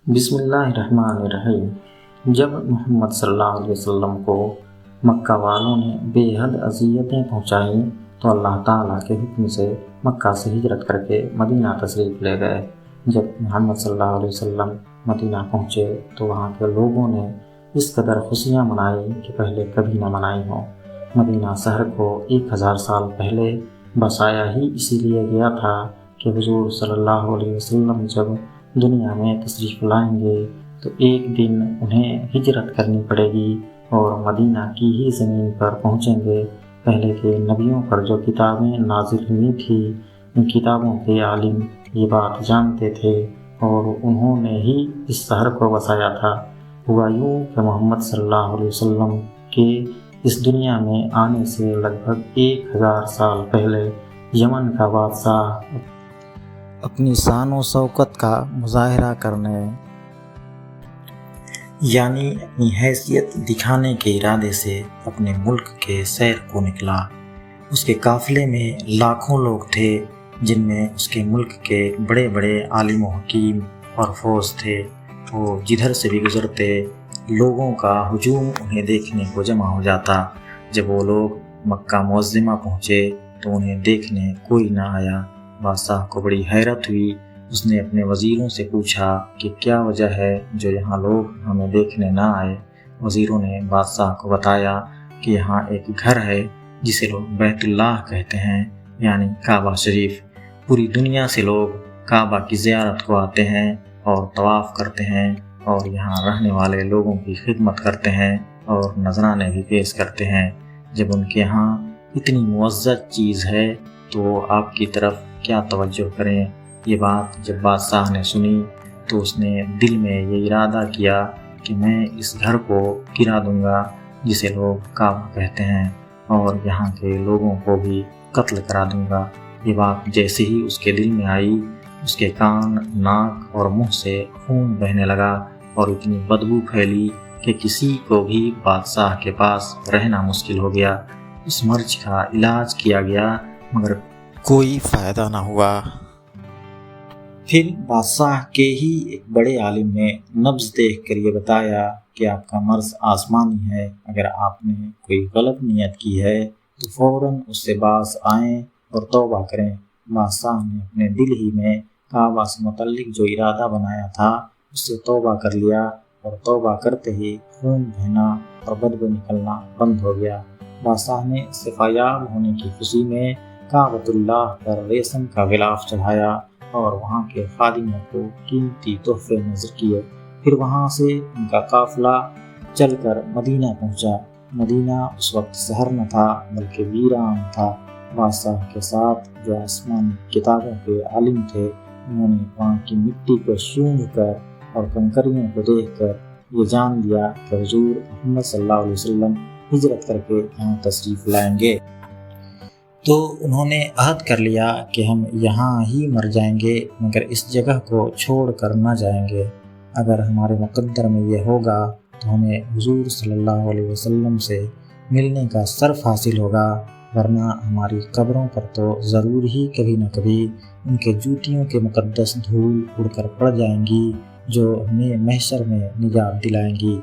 बिस्मिल्लाहिर्रहमानिर्रहीम। जब मोहम्मद सल्लल्लाहु अलैहि वसल्लम को मक्का वालों ने बेहद अज़ियतें पहुँचाईं तो अल्लाह ताला के हुक्म से मक्का से हिजरत करके मदीना तशरीफ़ ले गए। जब मोहम्मद सल्लल्लाहु अलैहि वसल्लम मदीना पहुँचे तो वहाँ के लोगों ने इस कदर खुशियाँ मनाई कि पहले कभी न मनाई हों। मदीना शहर को 1000 साल पहले बसाया ही इसीलिए गया था कि हुज़ूर सल्लल्लाहु अलैहि वसल्लम जब दुनिया में तशरीफ़ लाएंगे तो एक दिन उन्हें हिजरत करनी पड़ेगी और मदीना की ही ज़मीन पर पहुँचेंगे। पहले के नबियों पर जो किताबें नाज़िल हुई थी उन किताबों के आलिम ये बात जानते थे और उन्होंने ही इस शहर को बसाया था। हुआ यूँ कि मोहम्मद सल्लल्लाहु अलैहि वसल्लम के इस दुनिया में आने से लगभग 1000 साल पहले यमन का बादशाह अपनी शान व शौकत का मुजाहरा करने यानी अपनी हैसियत दिखाने के इरादे से अपने मुल्क के सैर को निकला। उसके काफ़िले में लाखों लोग थे जिनमें उसके मुल्क के बड़े बड़े आलिम व हकीम और फौज थे। वो जिधर से भी गुजरते लोगों का हुजूम उन्हें देखने को जमा हो जाता। जब वो लोग मक्का मुअज़्ज़मा पहुँचे तो उन्हें देखने कोई ना आया। बादशाह को बड़ी हैरत हुई। उसने अपने वज़ीरों से पूछा कि क्या वजह है जो यहाँ लोग हमें देखने ना आए। वज़ीरों ने बादशाह को बताया कि यहाँ एक घर है जिसे लोग बैतुल्लाह कहते हैं यानी काबा शरीफ। पूरी दुनिया से लोग काबा की ज़ियारत को आते हैं और तवाफ़ करते हैं और यहाँ रहने वाले लोगों की खिदमत करते हैं और नजराने भी पेश करते हैं। जब उनके यहाँ इतनी मुअज़्ज़ज़ चीज़ है तो आपकी तरफ क्या तवज्जो करें। ये बात जब बादशाह ने सुनी तो उसने दिल में ये इरादा किया कि मैं इस घर को गिरा दूंगा जिसे लोग काबा कहते हैं और यहाँ के लोगों को भी कत्ल करा दूंगा। ये बात जैसे ही उसके दिल में आई उसके कान, नाक और मुंह से खून बहने लगा और इतनी बदबू फैली कि किसी को भी बादशाह के पास रहना मुश्किल हो गया। उस मर्ज का इलाज किया गया मगर कोई फ़ायदा ना हुआ। फिर बादशाह के ही एक बड़े आलिम ने नब्ज़ देख कर ये बताया कि आपका मर्ज़ आसमानी है। अगर आपने कोई गलत नियत की है तो फ़ौरन उससे बाज़ आएँ और तौबा करें। बादशाह ने अपने दिल ही में काबा से मुतल्लिक जो इरादा बनाया था उससे तौबा कर लिया और तौबा करते ही खून बहना और बदबू निकलना बंद हो गया। बादशाह ने सिफायाब होने की खुशी में काबतुल्लाह पर रेशम का गिलाफ चढ़ाया और वहाँ के खादिमों को कीमती तोहफे नज़र किए। फिर वहाँ से उनका काफिला चलकर मदीना पहुँचा। मदीना उस वक्त शहर न था बल्कि वीरान था। बादशाह के साथ जो आसमानी किताबों के आलिम थे उन्होंने वहाँ की मिट्टी को सूंघ कर और कंकरियों को देखकर ये जान लिया कि हुजूर मोहम्मद सल्लल्लाहु अलैहि वसल्लम हिजरत करके यहाँ तशरीफ़ लाएंगे। तो उन्होंने अहद कर लिया कि हम यहाँ ही मर जाएंगे मगर इस जगह को छोड़ कर न जाएंगे। अगर हमारे मुक़द्दर में ये होगा तो हमें हुजूर सल्लल्लाहु अलैहि वसल्लम से मिलने का शर्फ हासिल होगा, वरना हमारी कब्रों पर तो ज़रूर ही कभी न कभी उनके जूतियों के मुक़द्दस धूल उड़कर पड़ जाएंगी जो हमें महशर में निजात दिलाएंगी।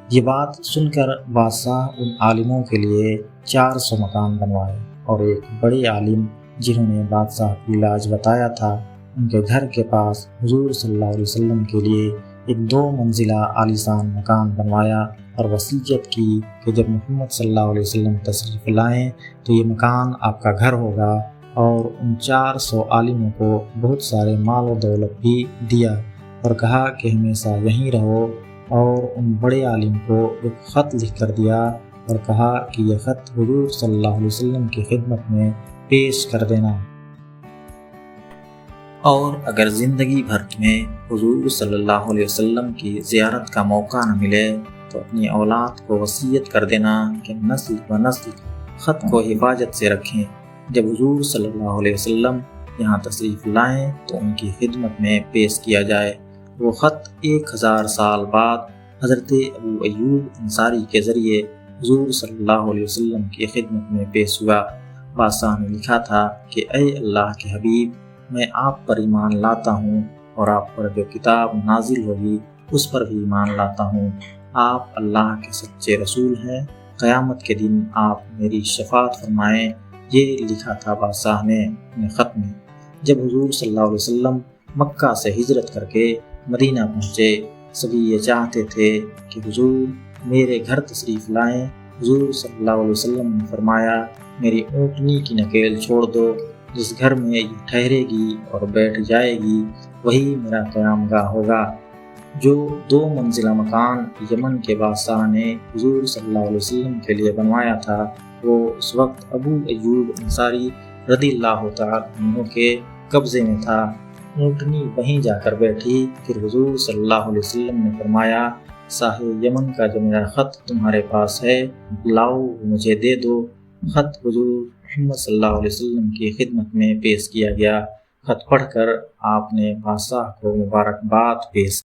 ये बात सुनकर बादशाह उन आलिमों के लिए 400 मकान बनवाए और एक बड़े आलिम जिन्होंने बादशाह को इलाज बताया था उनके घर के पास हुजूर सल्लल्लाहु अलैहि वसल्लम के लिए एक 2 मंजिला आलीशान मकान बनवाया और वसीयत की कि जब मोहम्मद सल्लल्लाहु अलैहि वसल्लम तशरीफ़ लाएँ तो ये मकान आपका घर होगा। और उन 400 आलिमों को बहुत सारे माल व दौलत भी दिया और कहा कि हमेशा यहीं रहो। और उन बड़े आलिम को एक ख़त लिख कर दिया और कहा कि यह ख़त हुजूर सल्लल्लाहु अलैहि वसल्लम की खिदमत में पेश कर देना और अगर ज़िंदगी भर तुम्हें हुजूर सल्लल्लाहु अलैहि वसल्लम की ज़ियारत का मौका न मिले तो अपनी औलाद को वसीयत कर देना कि नस्ल व नस्ल ख़त को हिफाजत से रखें। जब हुजूर सल्लल्लाहु अलैहि वसल्लम यहाँ तशरीफ़ लाएँ तो उनकी खिदमत में पेश किया जाए। वो ख़त 1000 साल बाद हज़रत अबू अय्यूब अंसारी के ज़रिए हुजूर सल्लल्लाहु अलैहि वसल्लम की खिदमत में पेश हुआ। बादशाह ने लिखा था कि ऐ अल्लाह के हबीब, मैं आप पर ईमान लाता हूँ اور آپ پر جو کتاب نازل ہوگی اس پر بھی ایمان لاتا ہوں۔ آپ اللہ کے سچے رسول ہیں۔ قیامت کے دن آپ میری شفاعت فرمائیں۔ یہ لکھا تھا بادشاہ نے اپنے خط میں۔ جب حضور صلی اللہ علیہ وسلم مکہ سے ہجرت کر کے مدینہ پہنچے، سبھی یہ چاہتے تھے کہ حضور میرے گھر تشریف لائیں۔ حضور صلی اللہ علیہ وسلم نے فرمایا، میری اونٹنی کی نکیل چھوڑ دو، جس گھر میں یہ ٹھہرے گی اور بیٹھ جائے گی وہی میرا قیام گاہ ہوگا۔ جو 2 منزلہ مکان یمن کے بادشاہ نے حضور صلی اللہ علیہ وسلم کے لیے بنوایا تھا، وہ اس وقت ابو ایوب انصاری رضی اللہ تعالیٰ عنہ کے قبضے میں تھا۔ اونٹنی وہیں جا کر بیٹھی۔ پھر حضور صلی اللہ علیہ وسلم نے فرمایا، شاہ یمن کا جو میرا خط تمہارے پاس ہے لاؤ مجھے دے دو۔ خط حضور محمد صلی اللہ علیہ وسلم کی خدمت میں پیش کیا گیا۔ خط پڑھ کر آپ نے بادشاہ کو مبارکباد پیش